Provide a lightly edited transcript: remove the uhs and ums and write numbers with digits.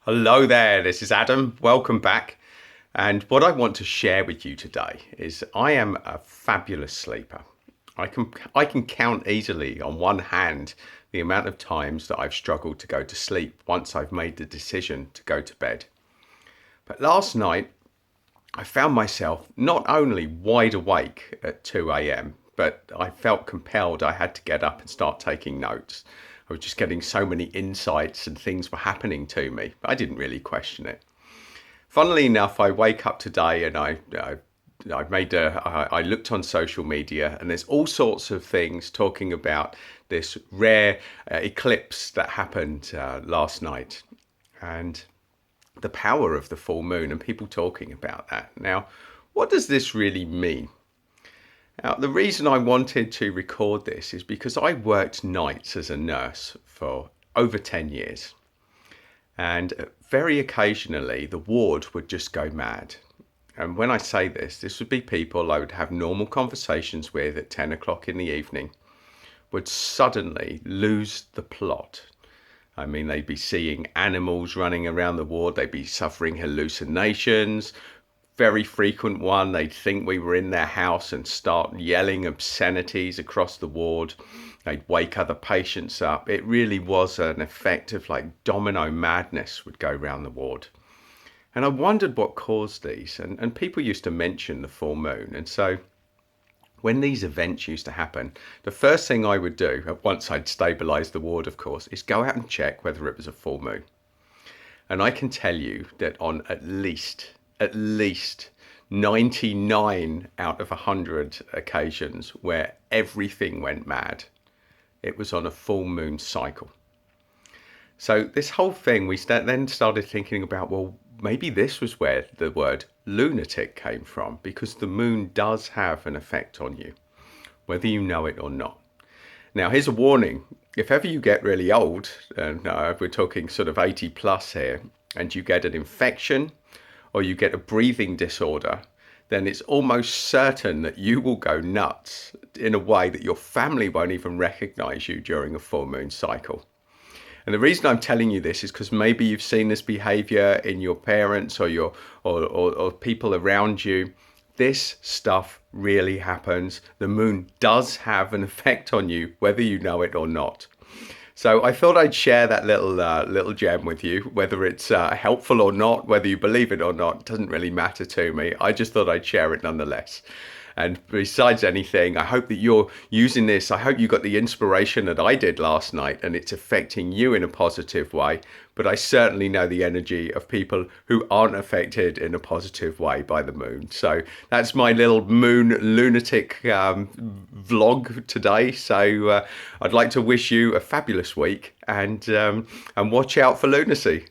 Hello there, this is Adam. Welcome back. And what I want to share with you today is I am a fabulous sleeper. I can count easily on one hand the amount of times that I've struggled to go to sleep once I've made the decision to go to bed. But last night I found myself not only wide awake at 2 a.m., but I felt compelled I had to get up and start taking notes. I was just getting so many insights and things were happening to me, but I didn't really question it. Funnily enough, I wake up today and I looked on social media and there's all sorts of things talking about this rare eclipse that happened last night. And the power of the full moon and people talking about that. Now, what does this really mean? Now, the reason I wanted to record this is because I worked nights as a nurse for over 10 years. And very occasionally, the ward would just go mad. And when I say this would be people I would have normal conversations with at 10 o'clock in the evening, would suddenly lose the plot. I mean, they'd be seeing animals running around the ward. They'd be suffering hallucinations. Very frequent one, they'd think we were in their house and start yelling obscenities across the ward. They'd wake other patients up. It really was an effect of like domino madness would go around the ward. And I wondered what caused these. And people used to mention the full moon. And so when these events used to happen, the first thing I would do, once I'd stabilized the ward, of course, is go out and check whether it was a full moon. And I can tell you that on at least 99 out of 100 occasions where everything went mad, it was on a full moon cycle. So this whole thing, then started thinking about, well, maybe this was where the word lunatic came from, because the moon does have an effect on you, whether you know it or not. Now, here's a warning. If ever you get really old, and we're talking sort of 80 plus here, and you get an infection or you get a breathing disorder, then it's almost certain that you will go nuts in a way that your family won't even recognize you during a full moon cycle. And the reason I'm telling you this is because maybe you've seen this behavior in your parents or or people around you. This stuff really happens. The moon does have an effect on you, whether you know it or not. So I thought I'd share that little gem with you, whether it's helpful or not, whether you believe it or not, doesn't really matter to me. I just thought I'd share it nonetheless. And besides anything, I hope that you're using this. I hope you got the inspiration that I did last night and it's affecting you in a positive way. But I certainly know the energy of people who aren't affected in a positive way by the moon. So that's my little moon lunatic vlog today. So I'd like to wish you a fabulous week and watch out for lunacy.